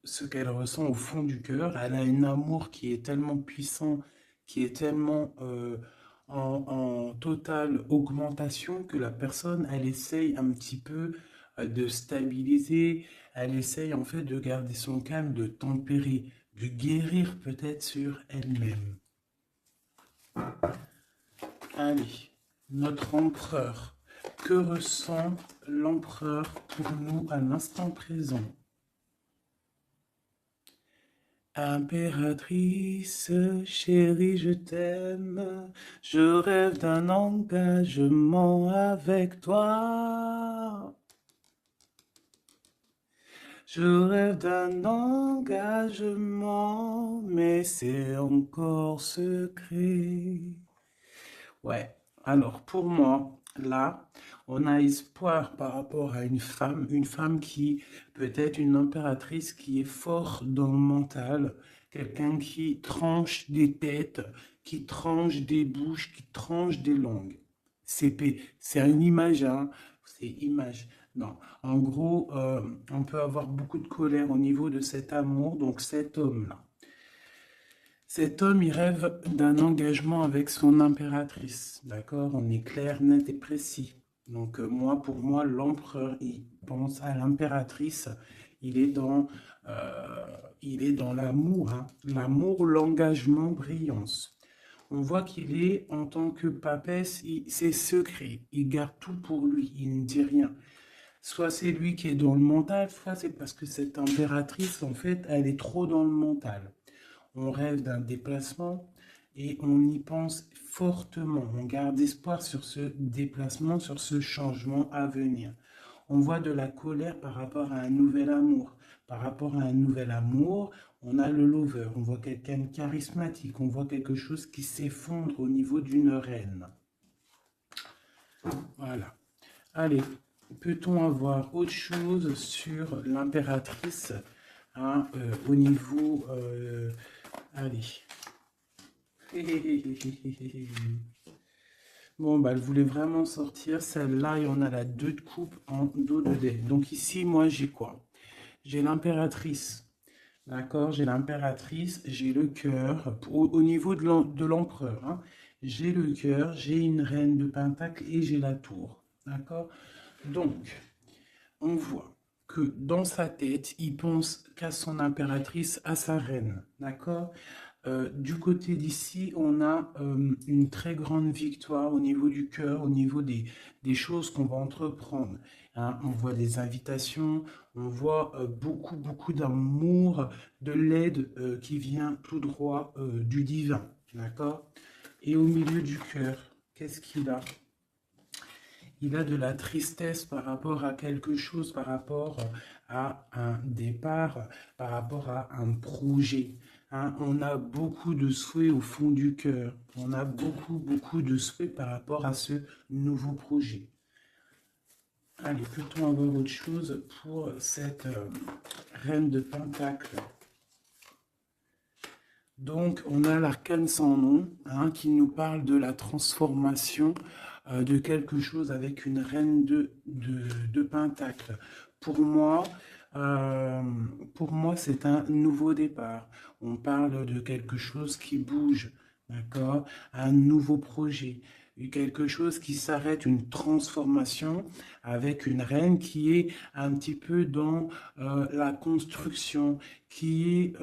ce qu'elle ressent au fond du cœur. Elle a un amour qui est tellement puissant, qui est tellement en totale augmentation que la personne, elle essaye un petit peu de stabiliser, elle essaye en fait de garder son calme, de tempérer, de guérir peut-être sur elle-même. Allez, notre empereur. Que ressent l'empereur pour nous à l'instant présent? Impératrice, chérie, je t'aime. Je rêve d'un engagement avec toi. Je rêve d'un engagement, mais c'est encore secret. Ouais, alors pour moi, là, on a espoir par rapport à une femme qui peut être une impératrice qui est forte dans le mental, quelqu'un qui tranche des têtes, qui tranche des bouches, qui tranche des langues. C'est une image, hein, c'est image. Non, en gros, on peut avoir beaucoup de colère au niveau de cet amour, donc cet homme-là. Cet homme, il rêve d'un engagement avec son impératrice, d'accord? On est clair, net et précis. Donc moi, pour moi, l'empereur, il pense à l'impératrice. Il est dans, euh, il est dans l'amour, hein. L'amour, l'engagement, brillance. On voit qu'il est, en tant que papesse, c'est secret. Il garde tout pour lui. Il ne dit rien. Soit c'est lui qui est dans le mental, soit c'est parce que cette impératrice, en fait, elle est trop dans le mental. On rêve d'un déplacement et on y pense fortement. On garde espoir sur ce déplacement, sur ce changement à venir. On voit de la colère par rapport à un nouvel amour. Par rapport à un nouvel amour, on a le lover, on voit quelqu'un de charismatique, on voit quelque chose qui s'effondre au niveau d'une reine. Voilà. Allez, peut-on avoir autre chose sur l'impératrice, hein, au niveau... allez. Bon, bah, elle voulait vraiment sortir. Celle-là, et on a la 2 de coupe en dos de dé. Donc ici, moi, j'ai quoi? J'ai l'impératrice. D'accord? J'ai l'impératrice, j'ai le cœur. Au niveau de l'empereur, hein. J'ai le cœur, j'ai une reine de pentacle et j'ai la tour. D'accord? Donc, on voit que dans sa tête, il pense qu'à son impératrice, à sa reine. D'accord? Du côté d'ici, on a une très grande victoire au niveau du cœur, au niveau des choses qu'on va entreprendre, hein. On voit des invitations, on voit beaucoup, beaucoup d'amour, de l'aide qui vient tout droit du divin. D'accord? Et au milieu du cœur, qu'est-ce qu'il a? Il a de la tristesse par rapport à quelque chose, par rapport à un départ, par rapport à un projet, hein. On a beaucoup de souhaits au fond du cœur. On a beaucoup, beaucoup de souhaits par rapport à ce nouveau projet. Allez, peut-on avoir autre chose pour cette reine de Pentacle? Donc, on a l'arcane sans nom, hein, qui nous parle de la transformation de quelque chose avec une reine de Pentacle. Pour moi, euh, pour moi, c'est un nouveau départ. On parle de quelque chose qui bouge, d'accord? Un nouveau projet, quelque chose qui s'arrête, une transformation avec une reine qui est un petit peu dans la construction, qui est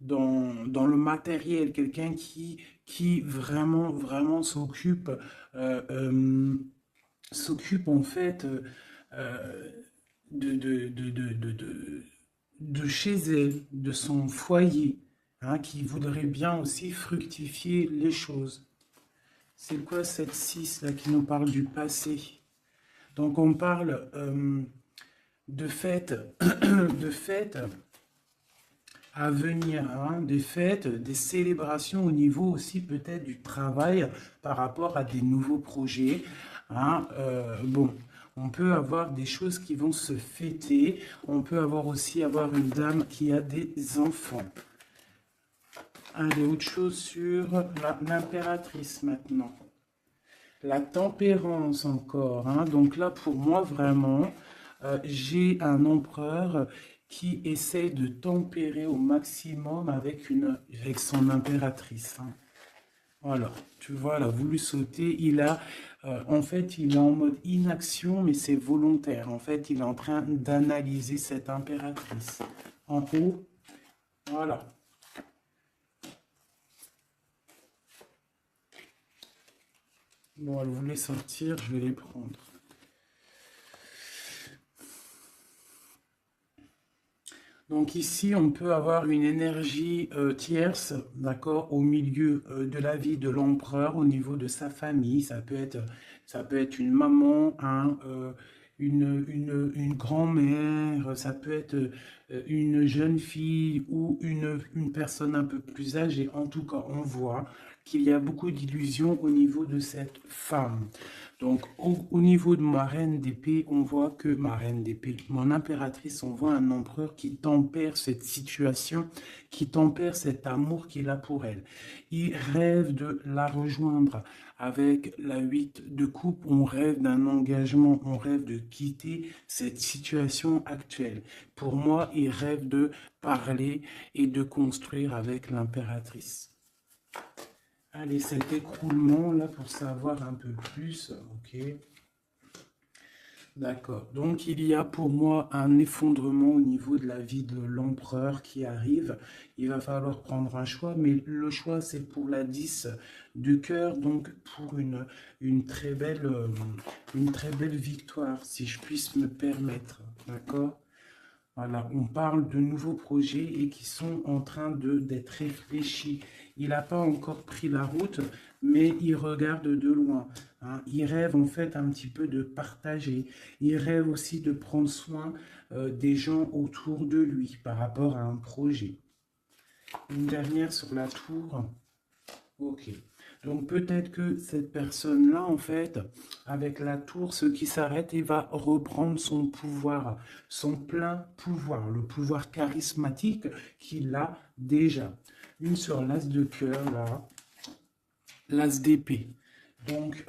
dans le matériel, quelqu'un qui vraiment, vraiment euh, euh, s'occupe en fait euh, de, de, de, de, de, de- de chez elle, de son foyer, hein, qui voudrait bien aussi fructifier les choses. C'est quoi cette 6 là qui nous parle du passé? Donc on parle de fêtes, de fêtes à venir, hein, des fêtes, des célébrations au niveau aussi peut-être du travail par rapport à des nouveaux projets, hein. Bon, on peut avoir des choses qui vont se fêter, on peut avoir aussi avoir une dame qui a des enfants. Allez, autre chose sur l'impératrice maintenant. La tempérance encore, hein. Donc là, pour moi, vraiment, j'ai un empereur qui essaie de tempérer au maximum avec son impératrice. Hein. Voilà, tu vois, elle a voulu sauter. En fait, il est en mode inaction, mais c'est volontaire. En fait, il est en train d'analyser cette impératrice. En haut, voilà. Bon, elle voulait sortir, je vais les prendre. Donc ici, on peut avoir une énergie tierce, d'accord, au milieu de la vie de l'empereur, au niveau de sa famille. Ça peut être une maman, hein, une grand-mère, ça peut être une jeune fille ou une personne un peu plus âgée. En tout cas, on voit qu'il y a beaucoup d'illusions au niveau de cette femme. Donc, au niveau de ma reine d'épée, on voit que ma reine d'épée, mon impératrice, on voit un empereur qui tempère cette situation, qui tempère cet amour qu'il a pour elle. Il rêve de la rejoindre avec la 8 de coupe. On rêve d'un engagement, on rêve de quitter cette situation actuelle. Pour moi, il rêve de parler et de construire avec l'impératrice. Allez, cet écroulement là pour savoir un peu plus, ok. D'accord. Donc il y a pour moi un effondrement au niveau de la vie de l'empereur qui arrive. Il va falloir prendre un choix, mais le choix c'est pour la 10 de cœur, donc pour une très belle victoire, si je puisse me permettre. D'accord? Voilà, on parle de nouveaux projets et qui sont en train d'être réfléchis. Il n'a pas encore pris la route, mais il regarde de loin. Hein. Il rêve en fait un petit peu de partager. Il rêve aussi de prendre soin des gens autour de lui par rapport à un projet. Une dernière sur la tour. Ok. Donc peut-être que cette personne-là, en fait, avec la tour, ce qui s'arrête, il va reprendre son pouvoir, son plein pouvoir, le pouvoir charismatique qu'il a déjà. Une sur l'as de cœur, là, l'as d'épée. Donc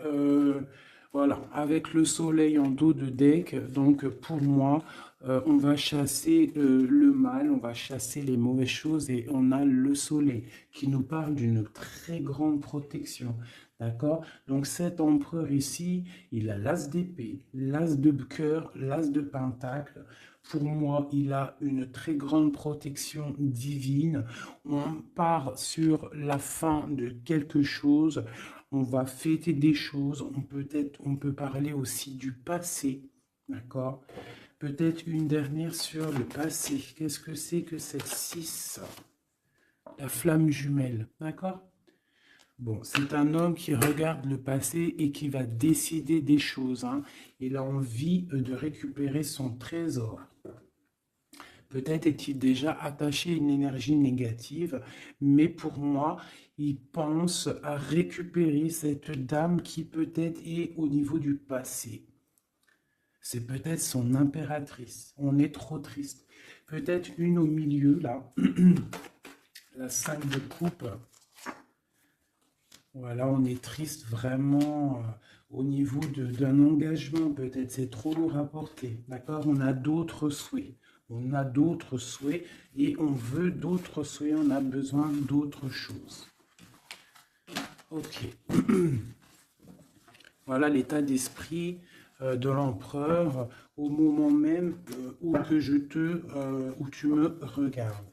voilà, avec le soleil en dos de deck, donc pour moi, on va chasser le mal, on va chasser les mauvaises choses et on a le soleil qui nous parle d'une très grande protection. D'accord? Donc cet empereur ici, il a l'as d'épée, l'as de cœur, l'as de pentacle. Pour moi, il a une très grande protection divine. On part sur la fin de quelque chose. On va fêter des choses. On peut parler aussi du passé. D'accord? Peut-être une dernière sur le passé. Qu'est-ce que c'est que cette 6? La flamme jumelle. D'accord? Bon, c'est un homme qui regarde le passé et qui va décider des choses. Hein. Il a envie de récupérer son trésor. Peut-être est-il déjà attaché à une énergie négative, mais pour moi, il pense à récupérer cette dame qui peut-être est au niveau du passé. C'est peut-être son impératrice. On est trop triste. Peut-être une au milieu, là. La 5 de coupe. Voilà, on est triste vraiment au niveau d'un engagement. Peut-être c'est trop lourd à porter. D'accord? On a d'autres souhaits. On a d'autres souhaits et on veut d'autres souhaits. On a besoin d'autres choses. Ok. Voilà l'état d'esprit de l'empereur au moment même où tu me regardes.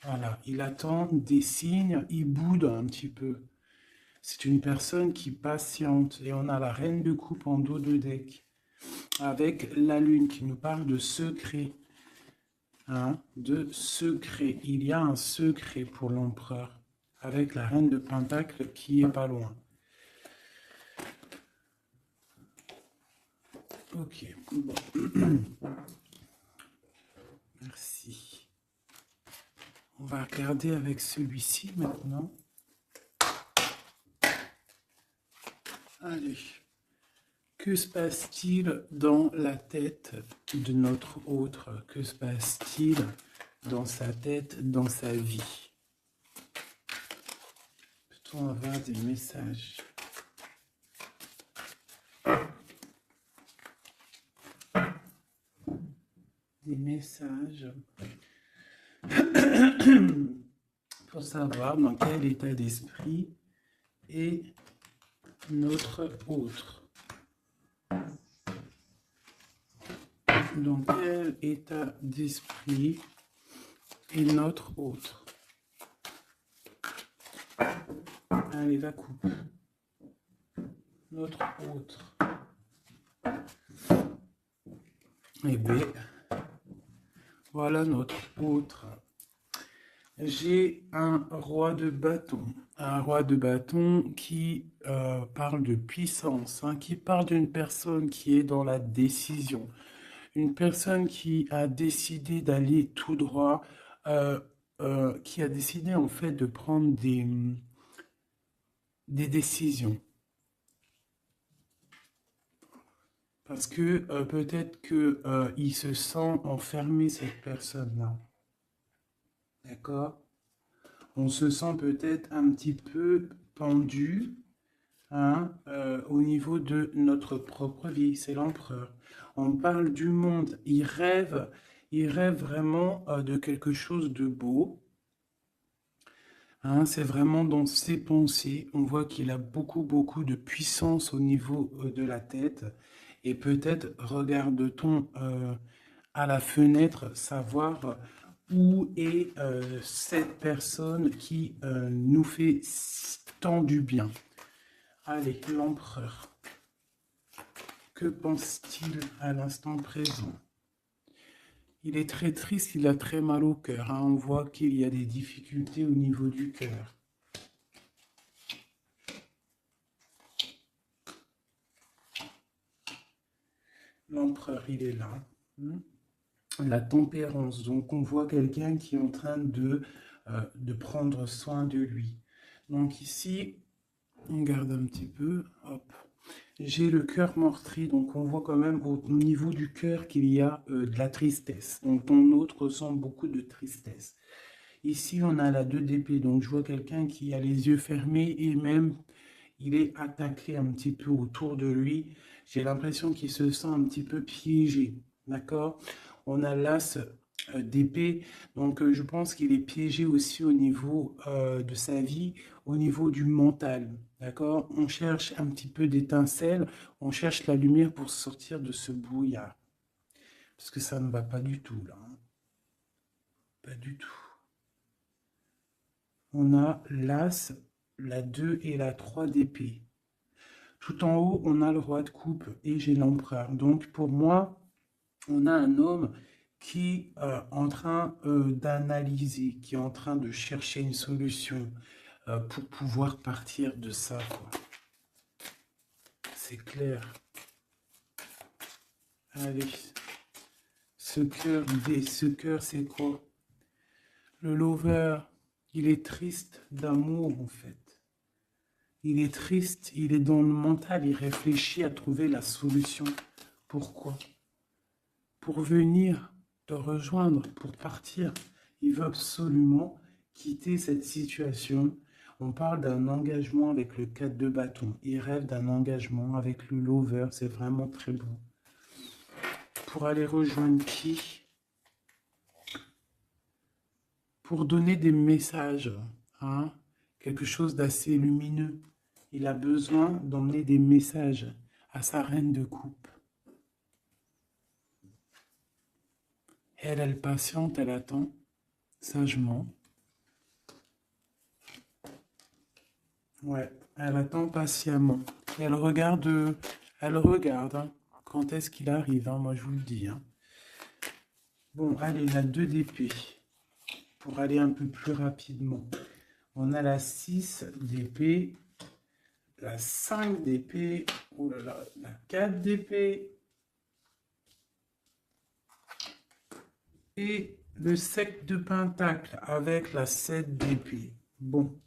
Voilà, il attend des signes, il boude un petit peu. C'est une personne qui patiente et on a la reine de coupe en dos de deck avec la lune qui nous parle de secret. Hein, de secret. Il y a un secret pour l'empereur avec la reine de pentacle qui est pas loin. Ok, bon. Merci. On va regarder avec celui-ci maintenant. Allez. Que se passe-t-il dans la tête de notre autre? Que se passe-t-il dans sa tête, dans sa vie? Peut-on avoir des messages? des messages pour savoir dans quel état d'esprit est notre autre. Dans quel état d'esprit est notre autre? Allez, la coupe. Notre autre. Eh bien, voilà notre autre. J'ai un roi de bâton. Un roi de bâton qui parle de puissance, hein, qui parle d'une personne qui est dans la décision. Une personne qui a décidé d'aller tout droit, qui a décidé en fait de prendre des décisions. Parce que peut-être qu'il se sent enfermé, cette personne-là. D'accord? On se sent peut-être un petit peu pendu, hein, au niveau de notre propre vie. C'est l'empereur. On parle du monde. Il rêve vraiment de quelque chose de beau. Hein, c'est vraiment dans ses pensées. On voit qu'il a beaucoup de puissance au niveau de la tête. Et peut-être regarde-t-on à la fenêtre savoir où est cette personne qui nous fait tant du bien. Allez, l'empereur. Que pense-t-il à l'instant présent? Il est très triste, il a très mal au cœur. Hein. On voit qu'il y a des difficultés au niveau du cœur. L'empereur, il est là. La tempérance. Donc, on voit quelqu'un qui est en train de prendre soin de lui. Donc, ici, on garde un petit peu. Hop. J'ai le cœur meurtri, donc on voit quand même au niveau du cœur qu'il y a de la tristesse. Donc ton autre ressent beaucoup de tristesse. Ici, on a la 2 d'épée, donc je vois quelqu'un qui a les yeux fermés et même il est attaqué un petit peu autour de lui. J'ai l'impression qu'il se sent un petit peu piégé, d'accord? On a l'as d'épée, donc je pense qu'il est piégé aussi au niveau de sa vie, au niveau du mental, d'accord? On cherche un petit peu d'étincelle, on cherche la lumière pour sortir de ce brouillard, parce que ça ne va pas du tout, là. Hein. Pas du tout. On a l'as, la 2 et la 3 d'épée. Tout en haut, on a le roi de coupe et j'ai l'empereur. Donc pour moi, on a un homme qui est en train d'analyser, qui est en train de chercher une solution pour pouvoir partir de ça. C'est clair. Allez. Ce cœur, c'est quoi? Le lover, il est triste d'amour en fait. Il est triste, il est dans le mental, il réfléchit à trouver la solution. Pourquoi? Pour venir te rejoindre, pour partir. Il veut absolument quitter cette situation. On parle d'un engagement avec le 4 de bâton. Il rêve d'un engagement avec le lover. C'est vraiment très beau. Pour aller rejoindre qui? Pour donner des messages. Hein? Quelque chose d'assez lumineux. Il a besoin d'emmener des messages à sa reine de coupe. Elle patiente, elle attend sagement. Ouais, elle attend patiemment. Elle regarde hein, quand est-ce qu'il arrive, hein, moi je vous le dis. Hein. Bon, allez, la 2 d'épée, pour aller un peu plus rapidement. On a la 6 d'épée, la 5 d'épée, oh là là, la 4 d'épée, et le 7 de pentacle avec la 7 d'épée. Bon.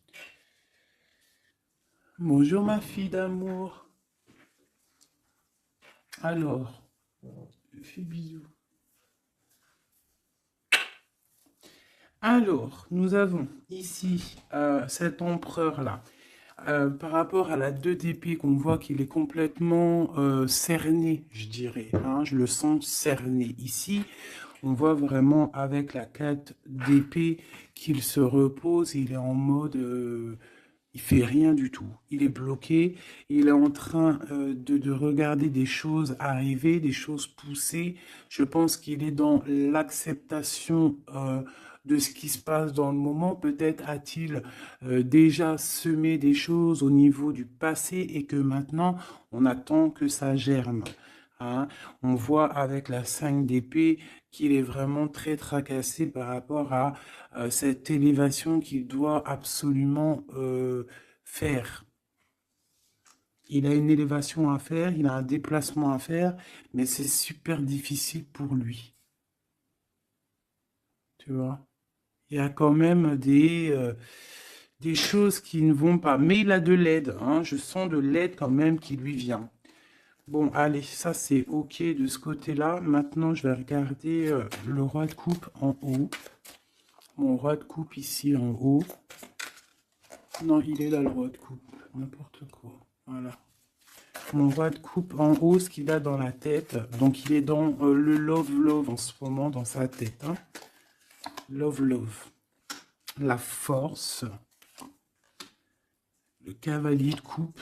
Bonjour ma fille d'amour. Alors, fais bisous. Alors, nous avons ici cet empereur-là. par rapport à la 2 d'épée, qu'on voit qu'il est complètement cerné, je dirais. Hein, je le sens cerné. Ici, on voit vraiment avec la 4 d'épée qu'il se repose, il est en mode... il fait rien du tout. Il est bloqué. Il est en train de regarder des choses arriver, des choses pousser. Je pense qu'il est dans l'acceptation de ce qui se passe dans le moment. Peut-être a-t-il déjà semé des choses au niveau du passé et que maintenant, on attend que ça germe. Hein. On voit avec la 5 d'épée qu'il est vraiment très tracassé par rapport à cette élévation qu'il doit absolument faire. Il a une élévation à faire, il a un déplacement à faire, mais c'est super difficile pour lui. Tu vois? Il y a quand même des choses qui ne vont pas. Mais il a de l'aide, hein. Je sens de l'aide quand même qui lui vient. Bon, allez, ça c'est OK de ce côté-là. Maintenant, je vais regarder le roi de coupe en haut. Mon roi de coupe ici en haut. Non, il est là le roi de coupe. N'importe quoi. Voilà. Mon roi de coupe en haut, ce qu'il a dans la tête. Donc, il est dans le love en ce moment, dans sa tête. Hein. Love. La force. Le cavalier de coupe.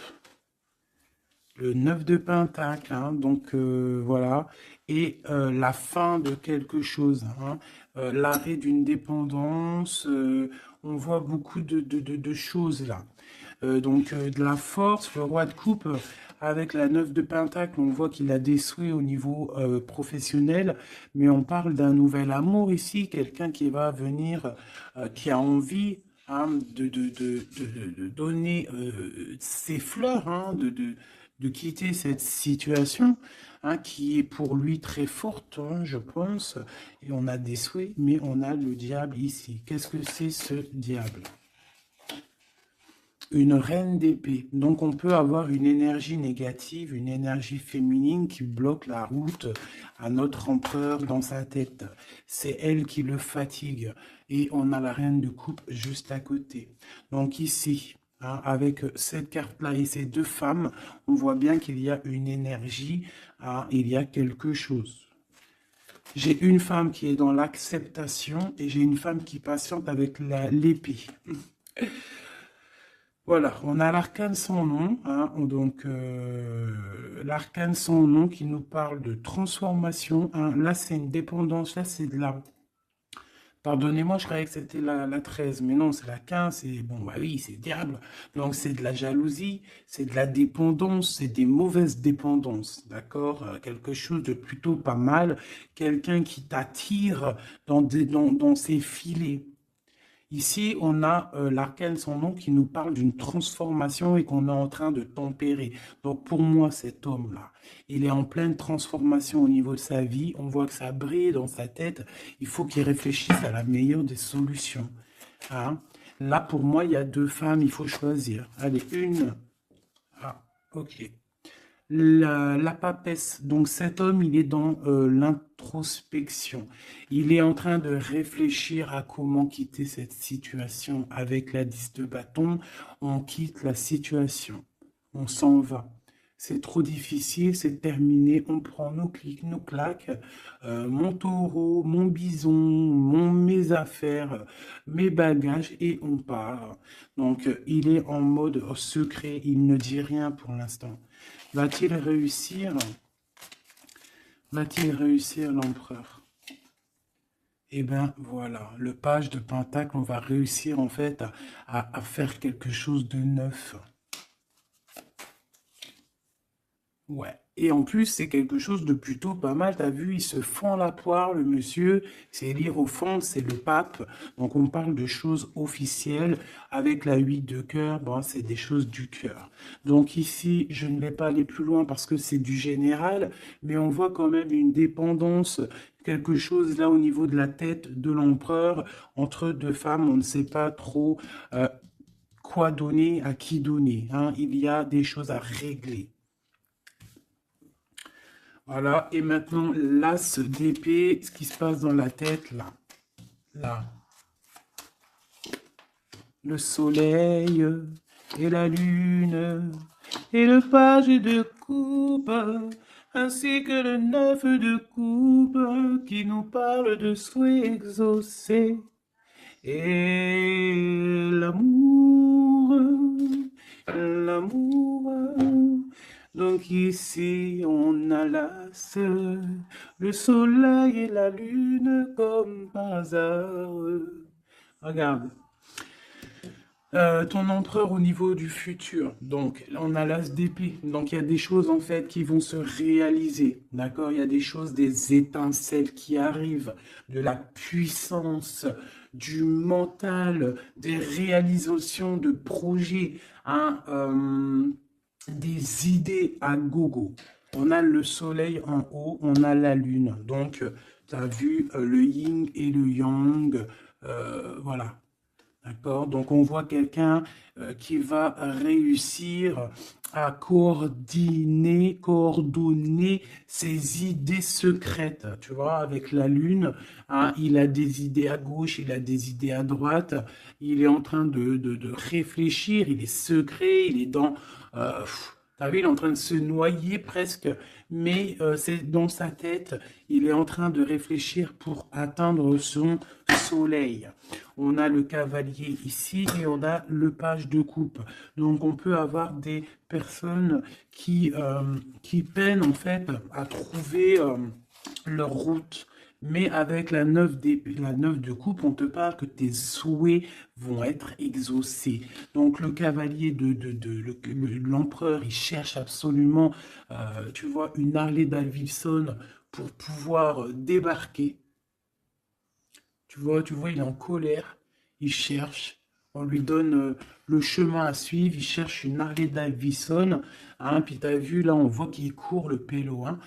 Le 9 de pentacle, hein, donc voilà, et la fin de quelque chose, hein, l'arrêt d'une dépendance, on voit beaucoup de choses là. Donc de la force, le roi de coupe, avec la 9 de pentacle, on voit qu'il a des souhaits au niveau professionnel, mais on parle d'un nouvel amour ici, quelqu'un qui va venir, qui a envie, hein, de donner ses fleurs, hein, de quitter cette situation, hein, qui est pour lui très forte, hein, je pense. Et on a des souhaits, mais on a le diable ici. Qu'est-ce que c'est ce diable? Une reine d'épée. Donc on peut avoir une énergie négative, une énergie féminine qui bloque la route à notre empereur dans sa tête. C'est elle qui le fatigue. Et on a la reine de coupe juste à côté. Donc ici, hein, avec cette carte-là et ces deux femmes, on voit bien qu'il y a une énergie, hein, il y a quelque chose. J'ai une femme qui est dans l'acceptation et j'ai une femme qui patiente avec l'épée. Voilà, on a l'arcane sans nom, hein, donc l'arcane sans nom qui nous parle de transformation. Hein, là, c'est une dépendance, là, c'est de la... Pardonnez-moi, je croyais que c'était la 13, mais non, c'est la 15, et bon, bah oui, c'est diable. Donc, c'est de la jalousie, c'est de la dépendance, c'est des mauvaises dépendances, d'accord? Quelque chose de plutôt pas mal, quelqu'un qui t'attire dans ses filets. Ici, on a l'arcane sans nom qui nous parle d'une transformation et qu'on est en train de tempérer. Donc pour moi, cet homme-là, il est en pleine transformation au niveau de sa vie. On voit que ça brille dans sa tête. Il faut qu'il réfléchisse à la meilleure des solutions. Hein. Là, pour moi, il y a deux femmes, il faut choisir. Allez, une. Ah, ok. La papesse, donc cet homme, il est dans l'introspection. Il est en train de réfléchir à comment quitter cette situation. Avec la 10 de bâton, on quitte la situation. On s'en va. C'est trop difficile, c'est terminé. On prend nos clics, nos claques, mon taureau, mon bison, mes affaires, mes bagages et on part. Donc, il est en mode secret. Il ne dit rien pour l'instant. Va-t-il réussir? Va-t-il réussir l'empereur? Eh bien, voilà, le page de Pentacle, on va réussir en fait à faire quelque chose de neuf. Ouais. Et en plus, c'est quelque chose de plutôt pas mal. T'as vu, il se fend la poire, le monsieur. C'est lire au fond, c'est le pape. Donc, on parle de choses officielles. Avec la 8 de cœur, bon, c'est des choses du cœur. Donc ici, je ne vais pas aller plus loin parce que c'est du général. Mais on voit quand même une dépendance, quelque chose là au niveau de la tête de l'empereur. Entre deux femmes, on ne sait pas trop quoi donner, à qui donner. Hein. Il y a des choses à régler. Voilà, et maintenant, l'as d'épée, ce qui se passe dans la tête, là. Là. Le soleil et la lune, et le page de coupe, ainsi que le neuf de coupe, qui nous parle de souhaits exaucés, et l'amour, l'amour. Donc ici, on a l'as, le soleil et la lune comme par hasard. Regarde. Ton empereur au niveau du futur. Donc, on a l'as d'épée. Donc, il y a des choses, en fait, qui vont se réaliser. D'accord? Il y a des choses, des étincelles qui arrivent, de la puissance, du mental, des réalisations de projets, hein, des idées à gogo. On a le soleil en haut, on a la lune. Donc, tu as vu le yin et le yang. Voilà. D'accord? Donc, on voit quelqu'un qui va réussir à coordonner ses idées secrètes. Tu vois, avec la Lune, hein, il a des idées à gauche, il a des idées à droite. Il est en train de réfléchir, il est secret, il est dans... T'as vu, il est en train de se noyer presque, mais c'est dans sa tête, il est en train de réfléchir pour atteindre son soleil. On a le cavalier ici et on a le page de coupe. Donc on peut avoir des personnes qui peinent en fait à trouver leur route. Mais avec la neuf de coupe, on te parle que tes souhaits vont être exaucés. Donc le cavalier l'empereur, il cherche absolument, tu vois, une Harley Davidson pour pouvoir débarquer. Tu vois, il est en colère, il cherche, on lui donne le chemin à suivre, il cherche une Harley Davidson, hein, puis t'as vu, là, on voit qu'il court le pélo, hein,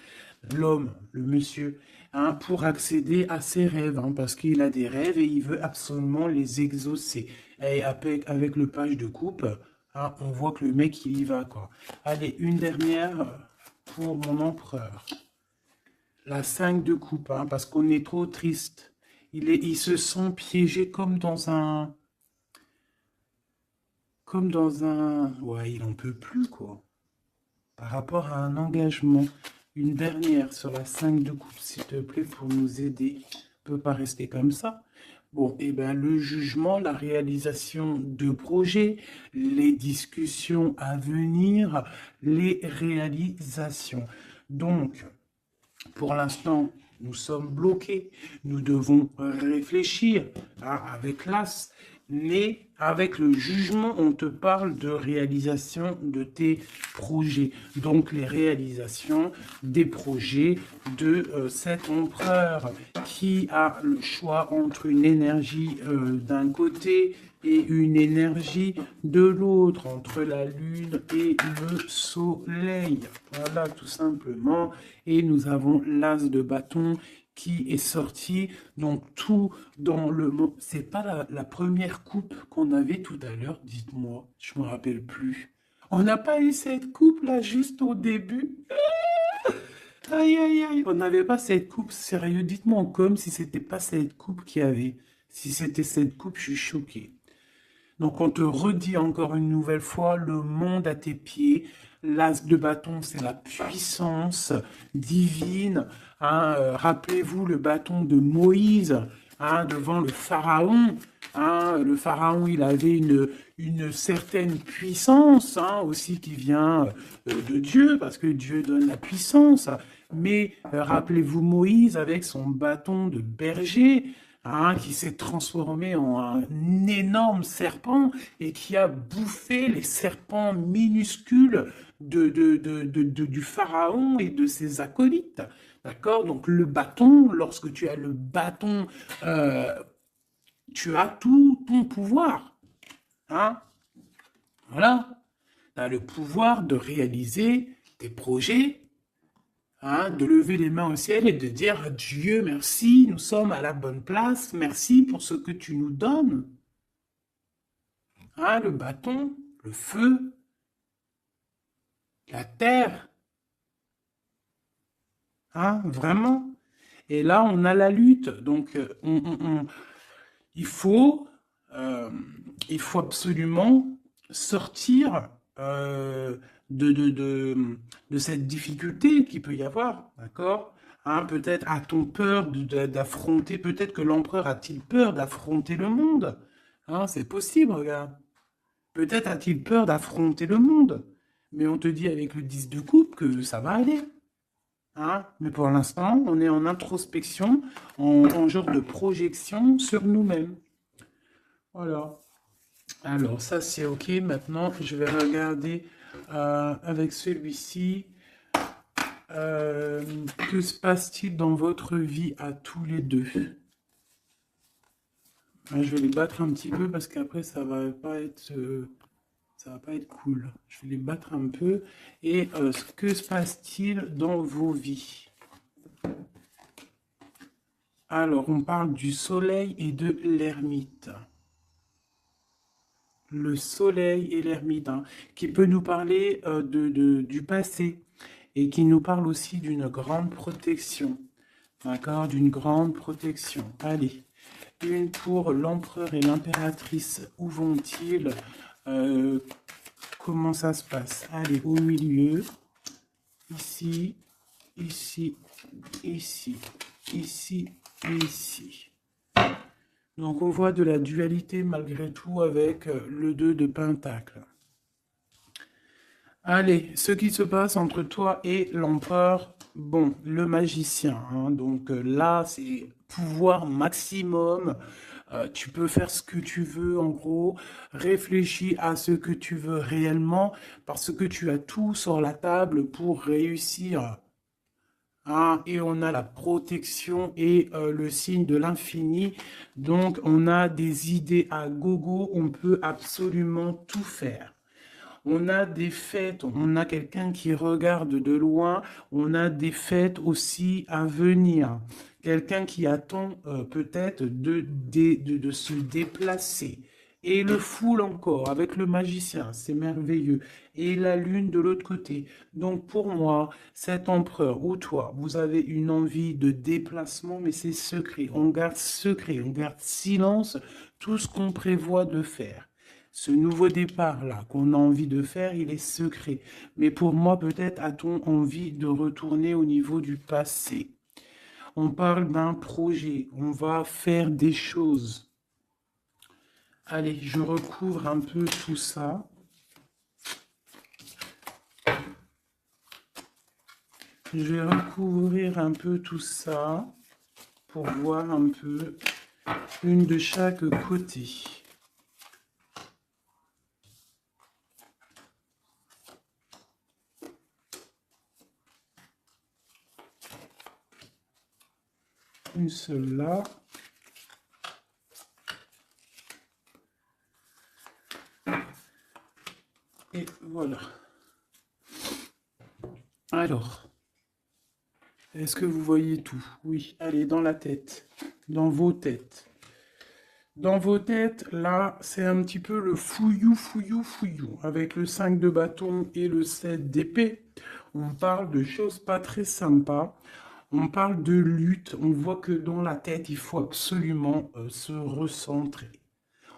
l'homme, le monsieur, hein, pour accéder à ses rêves, hein, parce qu'il a des rêves et il veut absolument les exaucer. Et avec le page de coupe, hein, on voit que le mec, il y va, quoi. Allez, une dernière pour mon empereur. La 5 de coupe, hein, parce qu'on est trop triste. Il se sent piégé ouais, il en peut plus, quoi. Par rapport à un engagement. Une dernière sur la 5 de coupe, s'il te plaît, pour nous aider. On ne peut pas rester comme ça. Bon, et ben le jugement, la réalisation de projets, les discussions à venir, les réalisations. Donc, pour l'instant, nous sommes bloqués. Nous devons réfléchir, hein, avec l'as. Mais avec le jugement, on te parle de réalisation de tes projets. Donc les réalisations des projets de cet empereur qui a le choix entre une énergie d'un côté et une énergie de l'autre, entre la lune et le soleil. Voilà, tout simplement. Et nous avons l'as de bâton qui est sorti, donc tout dans le... C'est pas la première coupe qu'on avait tout à l'heure, dites-moi, je me rappelle plus. On n'a pas eu cette coupe là juste au début? Aïe aïe aïe, on n'avait pas cette coupe, sérieux, dites-moi comme si c'était pas cette coupe qu'il y avait. Si c'était cette coupe, je suis choqué. Donc on te redit encore une nouvelle fois, le monde à tes pieds. L'as de bâton, c'est la puissance divine. Hein, rappelez-vous le bâton de Moïse, hein, devant le pharaon. Hein, le pharaon, il avait une certaine puissance, hein, aussi qui vient de Dieu, parce que Dieu donne la puissance. Mais rappelez-vous Moïse avec son bâton de berger, hein, qui s'est transformé en un énorme serpent et qui a bouffé les serpents minuscules du pharaon et de ses acolytes. D'accord? Donc le bâton, lorsque tu as le bâton, tu as tout ton pouvoir. Hein? Voilà. Tu as le pouvoir de réaliser tes projets, hein, de lever les mains au ciel et de dire Dieu, merci, nous sommes à la bonne place, merci pour ce que tu nous donnes. Hein, le bâton, le feu, la terre. Hein, vraiment. Et là, on a la lutte. Donc, il faut, il faut absolument sortir de, de, de, de cette difficulté qu'il peut y avoir, d'accord? Hein, peut-être a-t-on peur d'affronter, peut-être que l'empereur a-t-il peur d'affronter le monde? Hein, c'est possible, regarde. Peut-être a-t-il peur d'affronter le monde. Mais on te dit avec le 10 de coupe que ça va aller. Hein? Mais pour l'instant, on est en introspection, en genre de projection sur nous-mêmes. Voilà. Alors, ça c'est OK. Maintenant, je vais regarder avec celui-ci. Que se passe-t-il dans votre vie à tous les deux? Je vais les battre un petit peu parce qu'après, ça va pas être cool. Je vais les battre un peu. Et que se passe-t-il dans vos vies? Alors, on parle du soleil et de l'ermite. Le soleil et l'ermite, hein, qui peut nous parler du passé et qui nous parle aussi d'une grande protection. D'accord? D'une grande protection. Allez, une pour l'empereur et l'impératrice. Où vont-ils? Comment ça se passe? Allez, au milieu. Ici, ici, ici, ici et ici. Donc on voit de la dualité malgré tout avec le 2 de Pentacle. Allez, ce qui se passe entre toi et l'empereur, bon, le magicien, hein, donc là c'est pouvoir maximum, tu peux faire ce que tu veux en gros, réfléchis à ce que tu veux réellement, parce que tu as tout sur la table pour réussir. Ah, et on a la protection et le signe de l'infini. Donc, on a des idées à gogo. On peut absolument tout faire. On a des fêtes. On a quelqu'un qui regarde de loin. On a des fêtes aussi à venir. Quelqu'un qui attend peut-être de se déplacer. Et le foule encore avec le magicien, c'est merveilleux. Et la lune de l'autre côté. Donc pour moi, cet empereur ou toi, vous avez une envie de déplacement, mais c'est secret. On garde secret, on garde silence tout ce qu'on prévoit de faire. Ce nouveau départ-là qu'on a envie de faire, il est secret. Mais pour moi, peut-être a-t-on envie de retourner au niveau du passé. On parle d'un projet, on va faire des choses. Allez, je recouvre un peu tout ça. Je vais recouvrir un peu tout ça pour voir un peu une de chaque côté. Une seule là. Et voilà. Alors, est-ce que vous voyez tout? Oui, allez, dans la tête, dans vos têtes. Dans vos têtes, là, c'est un petit peu le fouillou, fouillou, fouillou. Avec le 5 de bâton et le 7 d'épée, on parle de choses pas très sympas. On parle de lutte. On voit que dans la tête, il faut absolument se recentrer.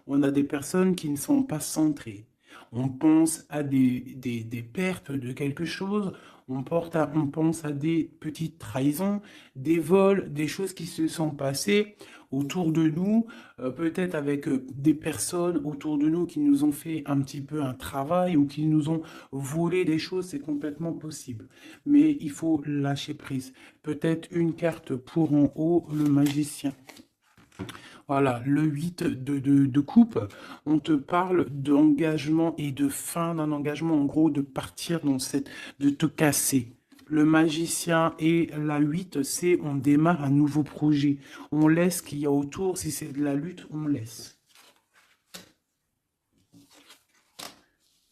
On a des personnes qui ne sont pas centrées. On pense à des pertes de quelque chose, on pense à des petites trahisons, des vols, des choses qui se sont passées autour de nous, peut-être avec des personnes autour de nous qui nous ont fait un petit peu un travail ou qui nous ont volé des choses, c'est complètement possible. Mais il faut lâcher prise. Peut-être une carte pour en haut, le magicien. Voilà, le 8 de coupe, on te parle d'engagement et de fin d'un engagement, en gros, de partir dans de te casser. Le magicien et la 8, c'est on démarre un nouveau projet. On laisse ce qu'il y a autour, si c'est de la lutte, on laisse.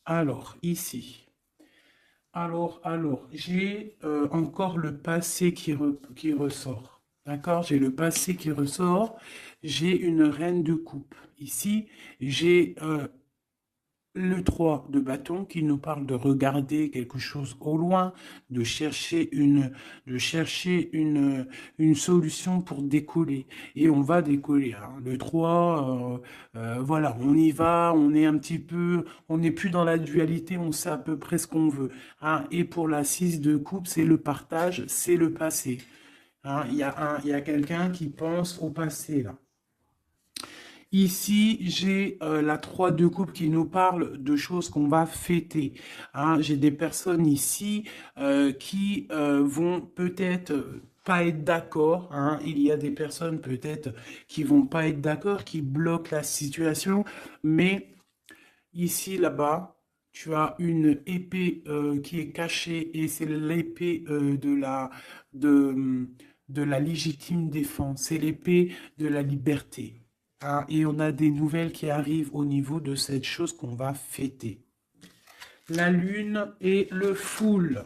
Alors, ici. Alors, j'ai encore le passé qui ressort. D'accord? J'ai le passé qui ressort. J'ai une reine de coupe. Ici, j'ai Le 3 de bâton qui nous parle de regarder quelque chose au loin, de chercher une solution pour décoller. Et on va décoller, hein. Le 3, voilà, on y va, on est un petit peu, on n'est plus dans la dualité, on sait à peu près ce qu'on veut, hein. Et pour la 6 de coupe, c'est le partage, c'est le passé, hein. Il y a quelqu'un qui pense au passé, là. Ici, j'ai la 3 de coupe qui nous parle de choses qu'on va fêter, hein. J'ai des personnes ici qui vont peut-être pas être d'accord, hein. Il y a des personnes peut-être qui vont pas être d'accord, qui bloquent la situation, mais ici, là-bas, tu as une épée qui est cachée et c'est l'épée de, de la légitime défense. C'est l'épée de la liberté, hein. Et on a des nouvelles qui arrivent au niveau de cette chose qu'on va fêter. La lune et le foule.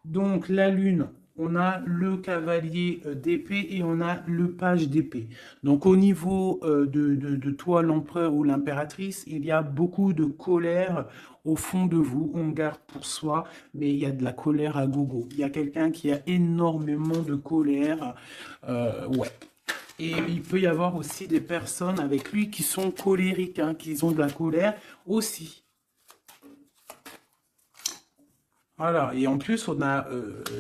Donc la lune, on a le cavalier d'épée et on a le page d'épée. Donc au niveau de toi, l'empereur ou l'impératrice, il y a beaucoup de colère au fond de vous. On garde pour soi, mais il y a de la colère à gogo. Il y a quelqu'un qui a énormément de colère. Ouais. Et il peut y avoir aussi des personnes avec lui qui sont colériques, hein, qui ont de la colère aussi. Voilà, et en plus, on a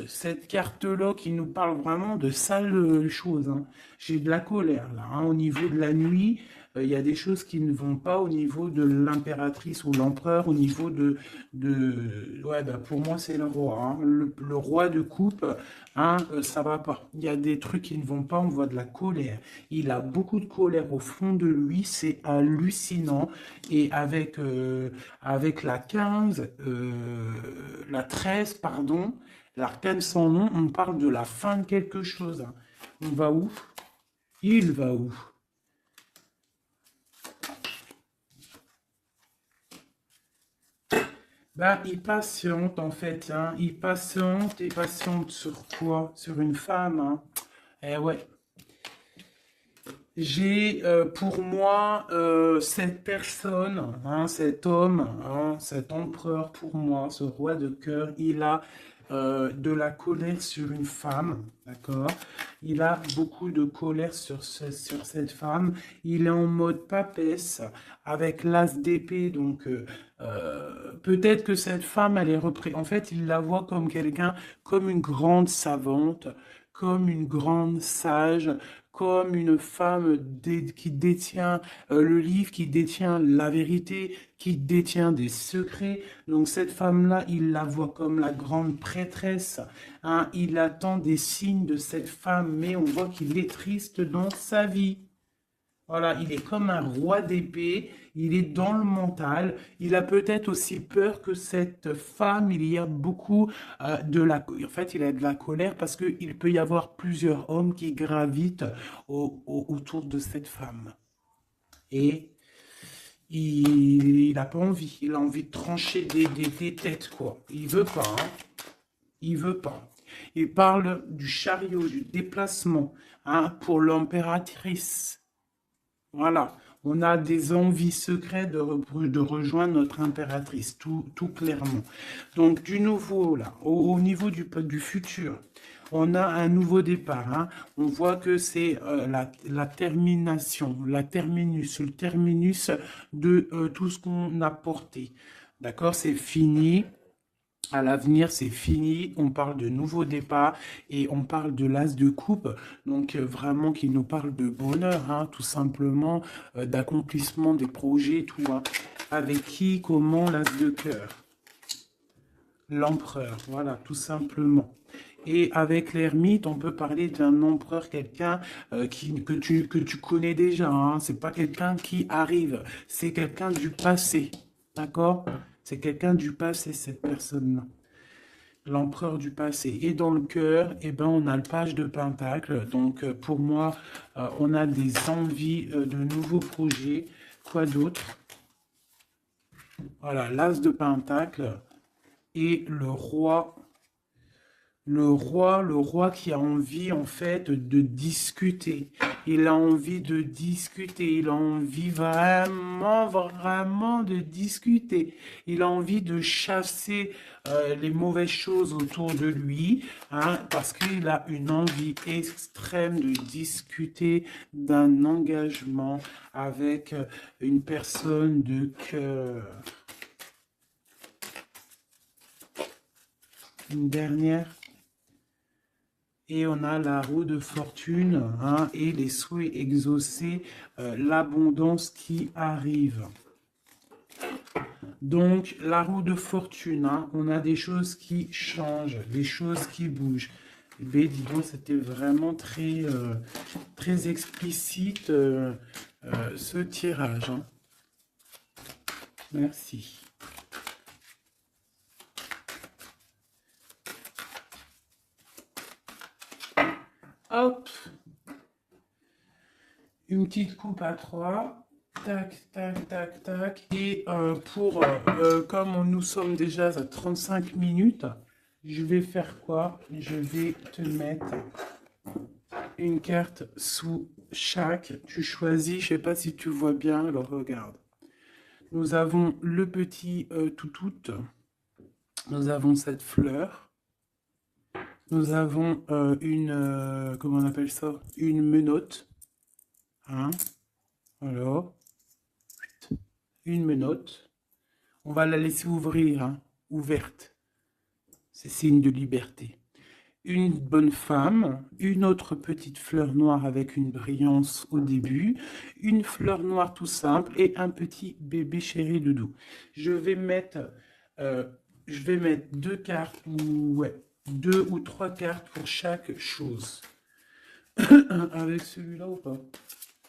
cette carte-là qui nous parle vraiment de sales choses, hein. J'ai de la colère, là, hein. Au niveau de la nuit, il y a des choses qui ne vont pas au niveau de l'impératrice ou l'empereur, au niveau Ouais, bah, pour moi, c'est le roi, hein. Le roi de coupe, hein, ça va pas. Il y a des trucs qui ne vont pas, on voit de la colère. Il a beaucoup de colère au fond de lui, c'est hallucinant. Et avec la 15, la 13, pardon, l'arcane sans nom, on parle de la fin de quelque chose, hein. On va où? Il va où? Ben, il patiente en fait, hein. Il patiente et patiente sur quoi? Sur une femme, hein. Eh ouais. J'ai pour moi cette personne, hein, cet homme, hein, cet empereur pour moi, ce roi de cœur, il a de la colère sur une femme, d'accord? Il a beaucoup de colère sur cette femme. Il est en mode papesse avec l'as d'épée, donc peut-être que cette femme, elle est reprise. En fait, il la voit comme quelqu'un, comme une grande savante, comme une grande sage, comme une femme qui détient le livre, qui détient la vérité, qui détient des secrets. Donc cette femme-là, il la voit comme la grande prêtresse, hein. Il attend des signes de cette femme, mais on voit qu'il est triste dans sa vie. Voilà, il est comme un roi d'épée, il est dans le mental, il a peut-être aussi peur que cette femme, il y a beaucoup En fait, il a de la colère parce qu'il peut y avoir plusieurs hommes qui gravitent autour de cette femme. Et il n'a pas envie, il a envie de trancher des têtes, quoi. Il veut pas, hein. Il veut pas. Il parle du chariot, du déplacement, hein, pour l'impératrice. Voilà, on a des envies secrètes de rejoindre notre impératrice, tout clairement. Donc, du nouveau, là, au niveau du futur, on a un nouveau départ, hein. On voit que c'est la termination, le terminus de tout ce qu'on a porté. D'accord, c'est fini. À l'avenir, c'est fini. On parle de nouveau départ et on parle de l'as de coupe. Donc, vraiment, qui nous parle de bonheur, hein, tout simplement, d'accomplissement des projets, tout, hein. Avec qui, comment, l'as de cœur? L'empereur, voilà, tout simplement. Et avec l'ermite, on peut parler d'un empereur, quelqu'un que tu connais déjà, hein. C'est pas quelqu'un qui arrive, c'est quelqu'un du passé. D'accord? C'est quelqu'un du passé, cette personne-là. L'empereur du passé. Et dans le cœur, eh ben, on a le page de Pentacle. Donc, pour moi, on a des envies de nouveaux projets. Quoi d'autre? Voilà, l'as de Pentacle et le roi Le roi qui a envie en fait de discuter. Il a envie de discuter. Il a envie vraiment, vraiment de discuter. Il a envie de chasser les mauvaises choses autour de lui, hein, parce qu'il a une envie extrême de discuter d'un engagement avec une personne de cœur. Une dernière. Et on a la roue de fortune, hein, et les souhaits exaucés, l'abondance qui arrive. Donc, la roue de fortune, hein, on a des choses qui changent, des choses qui bougent. Eh bien, dis donc, c'était vraiment très, très explicite ce tirage, hein. Merci. Hop, une petite coupe à 3, tac, tac, tac, tac. Et comme nous sommes déjà à 35 minutes, je vais faire quoi? Je vais te mettre une carte sous chaque. Tu choisis, je sais pas si tu vois bien, alors regarde. Nous avons le petit toutout, nous avons cette fleur, nous avons comment on appelle ça? Une menotte, hein? Alors, une menotte. On va la laisser ouvrir, hein, ouverte. C'est signe de liberté. Une bonne femme, une autre petite fleur noire avec une brillance au début, une fleur noire tout simple et un petit bébé chéri doudou. Euh, je vais mettre deux cartes, ouais, 2 ou 3 cartes pour chaque chose. Avec celui-là ou pas?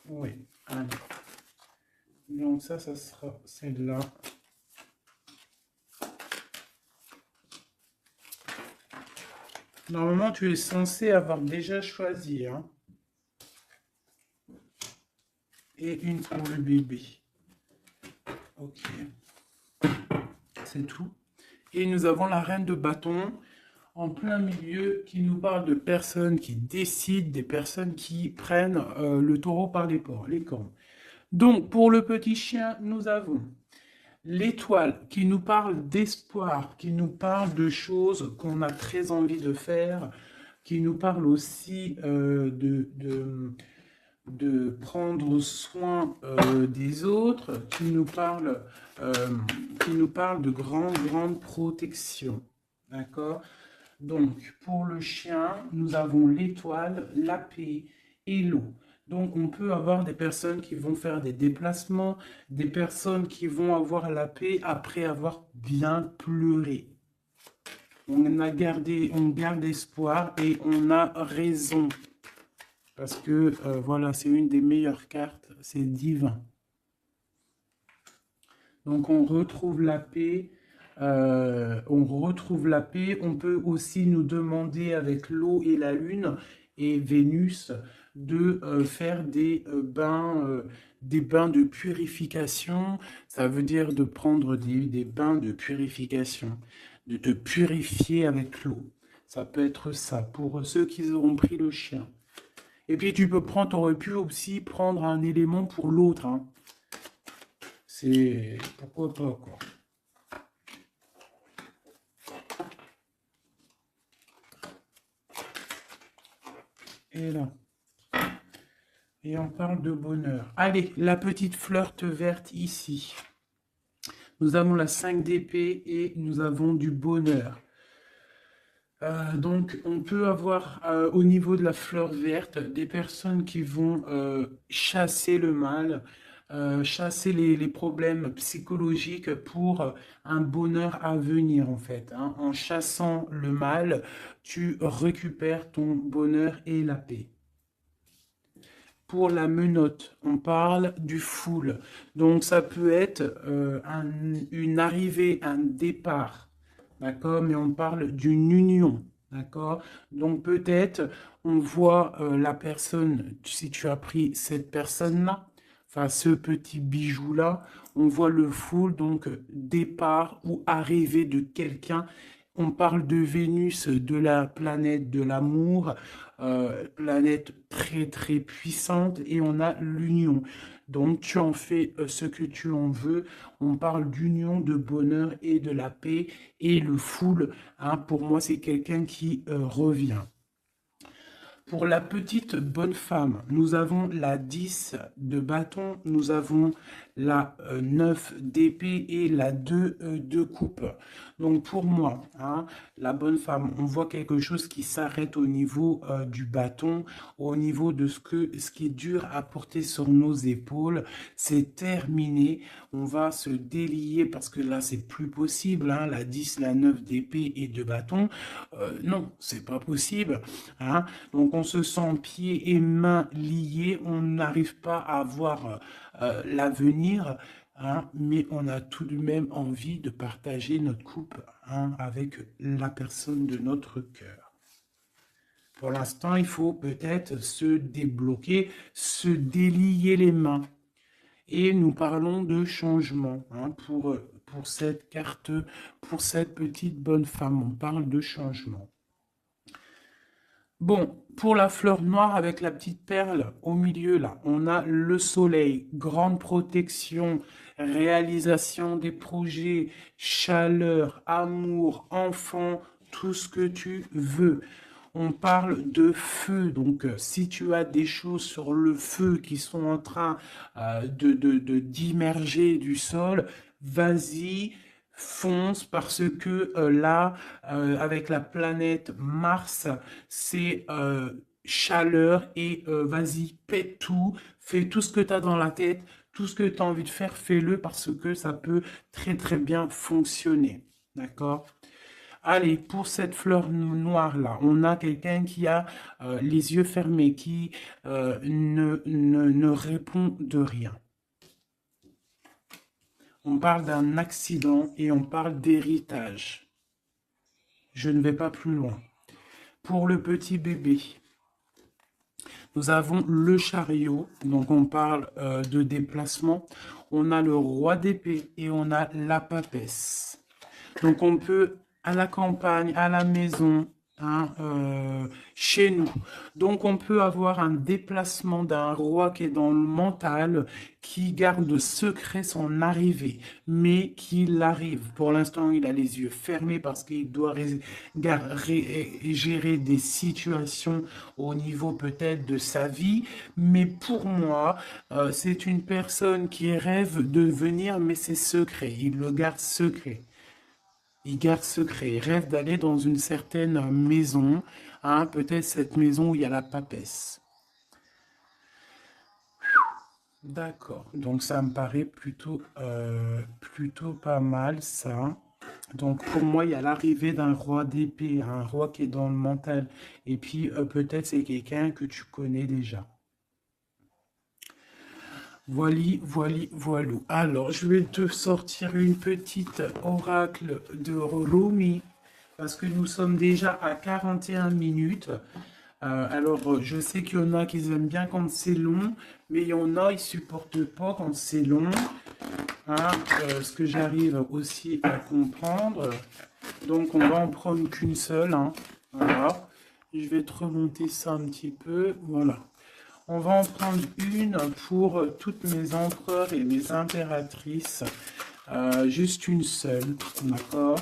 Oui, allez. Donc ça sera celle-là. Normalement, tu es censé avoir déjà choisi, hein. Et une pour le bébé. Ok. C'est tout. Et nous avons la reine de bâton en plein milieu qui nous parle de personnes qui décident, des personnes qui prennent le taureau par les cornes. Donc, pour le petit chien, nous avons l'étoile qui nous parle d'espoir, qui nous parle de choses qu'on a très envie de faire, qui nous parle aussi de prendre soin des autres, euh, qui nous parle de grande protection. D'accord? Donc, pour le chien, nous avons l'étoile, la paix et l'eau. Donc, on peut avoir des personnes qui vont faire des déplacements, des personnes qui vont avoir la paix après avoir bien pleuré. On garde espoir et on a raison. Parce que, voilà, c'est une des meilleures cartes, c'est divin. Donc, on retrouve la paix. On peut aussi nous demander avec l'eau et la lune et Vénus de faire des bains de purification. Ça veut dire de prendre des bains de purification, de te purifier avec l'eau. Ça peut être ça pour ceux qui auront pris le chien. Et puis t'aurais pu aussi prendre un élément pour l'autre, hein. C'est pourquoi pas, quoi. Et là. Et on parle de bonheur. Allez, la petite fleur verte ici. Nous avons la 5 d'épée et nous avons du bonheur. Donc, on peut avoir au niveau de la fleur verte des personnes qui vont chasser le mal, chasser les problèmes psychologiques pour un bonheur à venir en fait, hein. En chassant le mal, tu récupères ton bonheur et la paix. Pour la menotte, on parle du full. Donc, ça peut être une arrivée, un départ. D'accord? Mais on parle d'une union. D'accord? Donc peut-être on voit la personne, si tu as pris cette personne-là, enfin ce petit bijou-là, on voit le full, donc départ ou arrivée de quelqu'un On parle de Vénus, de la planète de l'amour, planète très très puissante, et on a l'union. Donc tu en fais ce que tu en veux. On parle d'union, de bonheur et de la paix. Et le fool, hein, pour moi, c'est quelqu'un qui revient. Pour la petite bonne femme, nous avons la 10 de bâton, nous avons la 9 d'épée et la 2 de coupe. Donc pour moi, hein, la bonne femme, on voit quelque chose qui s'arrête au niveau du bâton, au niveau de ce qui est dur à porter sur nos épaules. C'est terminé, on va se délier parce que là c'est plus possible, hein, la 10, la 9 d'épée et de bâton. Non, c'est pas possible, hein. Donc on se sent pieds et mains liés, on n'arrive pas à voir l'avenir, hein, mais on a tout de même envie de partager notre coupe, hein, avec la personne de notre cœur. Pour l'instant, il faut peut-être se débloquer, se délier les mains. Et nous parlons de changement, hein, pour cette carte, pour cette petite bonne femme. On parle de changement. Bon, pour la fleur noire avec la petite perle au milieu, là, on a le soleil, grande protection, réalisation des projets, chaleur, amour, enfant, tout ce que tu veux. On parle de feu, donc si tu as des choses sur le feu qui sont en train d'immerger du sol, vas-y, fonce, parce que là, avec la planète Mars, c'est chaleur, et vas-y, pète tout, fais tout ce que tu as dans la tête, tout ce que tu as envie de faire, fais-le, parce que ça peut très très bien fonctionner. D'accord? Allez, pour cette fleur noire là, on a quelqu'un qui a les yeux fermés, qui ne répond de rien. On parle d'un accident et on parle d'héritage. Je ne vais pas plus loin. Pour le petit bébé, nous avons le chariot, donc on parle de déplacement. On a le roi d'épée et on a la papesse. Donc on peut, à la campagne, à la maison, hein, chez nous. Donc on peut avoir un déplacement d'un roi qui est dans le mental, qui garde secret son arrivée, mais qu'il arrive. Pour l'instant, il a les yeux fermés parce qu'il doit gérer des situations au niveau peut-être de sa vie. Mais pour moi, c'est une personne qui rêve de venir, mais c'est secret. Il le garde secret. Il garde secret, il rêve d'aller dans une certaine maison, hein, peut-être cette maison où il y a la papesse. D'accord, donc ça me paraît plutôt pas mal ça. Donc pour moi, il y a l'arrivée d'un roi d'épée, un roi qui est dans le mental. Et puis peut-être c'est quelqu'un que tu connais déjà. Voilou. Alors, je vais te sortir une petite oracle de Rumi, parce que nous sommes déjà à 41 minutes. Alors, je sais qu'il y en a qui aiment bien quand c'est long, mais il y en a, ils supportent pas quand c'est long. Hein, ce que j'arrive aussi à comprendre. Donc, on va en prendre qu'une seule. Hein. Voilà. Je vais te remonter ça un petit peu. Voilà. On va en prendre une pour toutes mes empereurs et mes impératrices. Juste une seule, d'accord?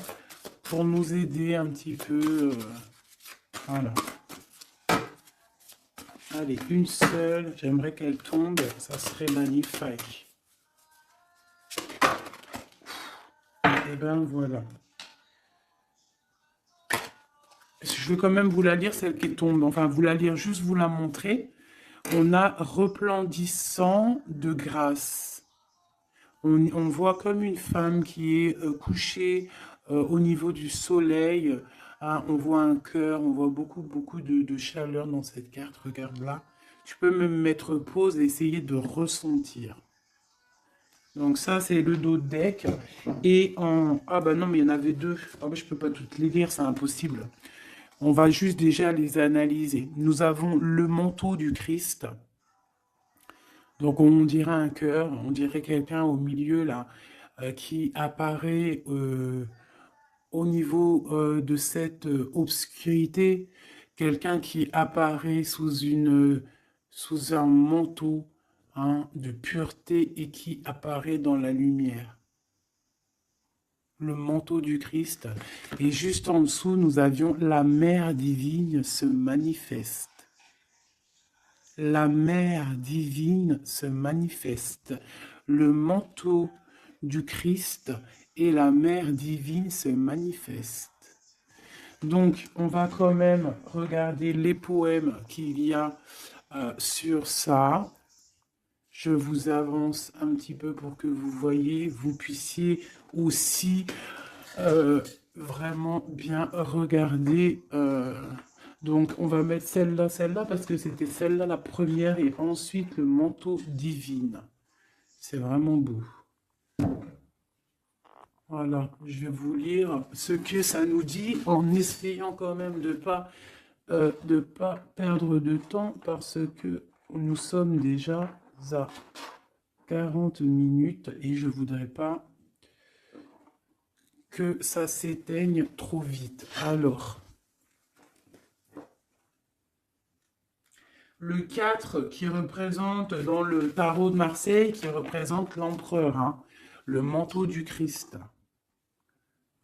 Pour nous aider un petit peu. Voilà. Allez, une seule. J'aimerais qu'elle tombe. Ça serait magnifique. Et ben voilà. Je vais quand même vous la lire, celle qui tombe. Enfin, vous la lire, juste vous la montrer. On a resplendissant de grâce. On voit comme une femme qui est couchée au niveau du soleil. Hein, on voit un cœur, on voit beaucoup de chaleur dans cette carte. Regarde là. Tu peux même mettre pause et essayer de ressentir. Donc ça, c'est le dos de deck. Et en... Ah bah non, mais il y en avait deux. Ah bah, je peux pas toutes les lire, c'est impossible. On va juste déjà les analyser. Nous avons le manteau du Christ. Donc on dirait un cœur, on dirait quelqu'un au milieu là qui apparaît au niveau de cette obscurité, quelqu'un qui apparaît sous un manteau hein, de pureté et qui apparaît dans la lumière. Le manteau du Christ. Et juste en dessous, nous avions la mère divine se manifeste. La mère divine se manifeste. Le manteau du Christ et la mère divine se manifestent. Donc, on va quand même regarder les poèmes qu'il y a sur ça. Je vous avance un petit peu pour que vous voyez, vous puissiez aussi vraiment bien regarder. Donc, on va mettre celle-là, parce que c'était celle-là la première, et ensuite le manteau divin. C'est vraiment beau. Voilà, je vais vous lire ce que ça nous dit, en essayant quand même de pas perdre de temps, parce que nous sommes déjà à 40 minutes et je voudrais pas que ça s'éteigne trop vite. Alors, le 4 qui représente dans le tarot de Marseille, qui représente l'empereur, hein, le manteau du Christ.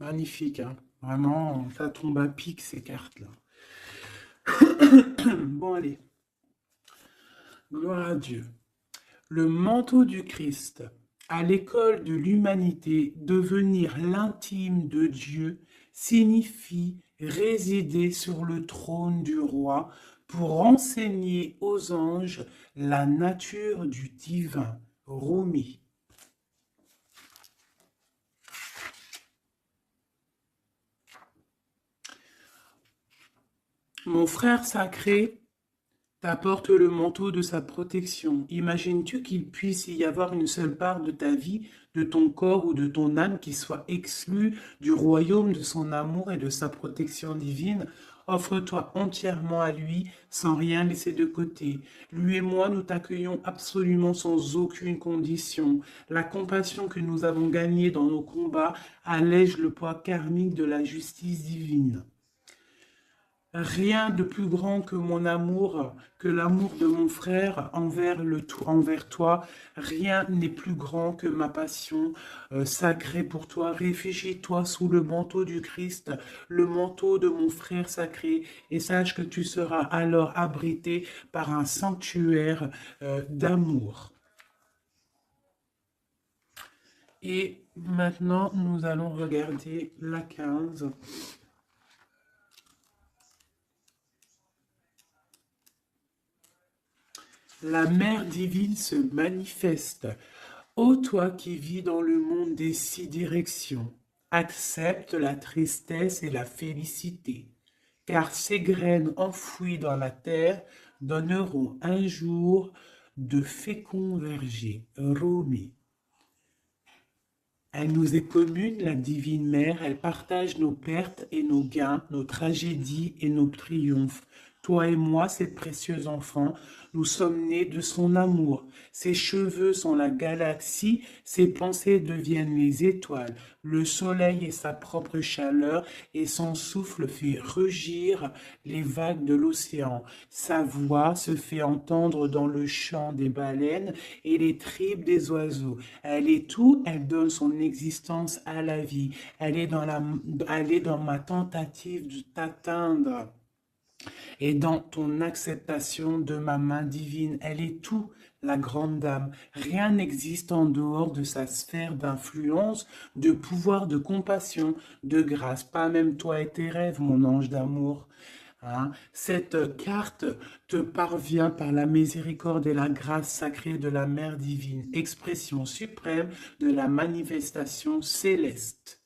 Magnifique, hein. Vraiment, ça tombe à pic ces cartes-là. Bon, allez. Gloire à Dieu. Le manteau du Christ, à l'école de l'humanité, devenir l'intime de Dieu, signifie résider sur le trône du roi pour enseigner aux anges la nature du divin. Rumi. Mon frère sacré t'apporte le manteau de sa protection. Imagines-tu qu'il puisse y avoir une seule part de ta vie, de ton corps ou de ton âme qui soit exclue du royaume de son amour et de sa protection divine? Offre-toi entièrement à lui, sans rien laisser de côté. Lui et moi, nous t'accueillons absolument sans aucune condition. La compassion que nous avons gagnée dans nos combats allège le poids karmique de la justice divine. Rien de plus grand que mon amour, que l'amour de mon frère envers toi. Rien n'est plus grand que ma passion sacrée pour toi. Réfugie-toi sous le manteau du Christ, le manteau de mon frère sacré, et sache que tu seras alors abrité par un sanctuaire d'amour. Et maintenant, nous allons regarder la 15. La mère divine se manifeste. Ô toi qui vis dans le monde des 6 directions, accepte la tristesse et la félicité, car ces graines enfouies dans la terre donneront un jour de féconds vergers. Rumi. Elle nous est commune, la divine mère, elle partage nos pertes et nos gains, nos tragédies et nos triomphes. Toi et moi, ces précieux enfants, nous sommes nés de son amour. Ses cheveux sont la galaxie, ses pensées deviennent les étoiles. Le soleil est sa propre chaleur et son souffle fait rugir les vagues de l'océan. Sa voix se fait entendre dans le chant des baleines et les tripes des oiseaux. Elle est tout, elle donne son existence à la vie. Elle est dans ma tentative de t'atteindre. Et dans ton acceptation de ma main divine, elle est tout, la grande dame. Rien n'existe en dehors de sa sphère d'influence, de pouvoir, de compassion, de grâce. Pas même toi et tes rêves, mon ange d'amour. Hein? Cette carte te parvient par la miséricorde et la grâce sacrée de la Mère divine, expression suprême de la manifestation céleste.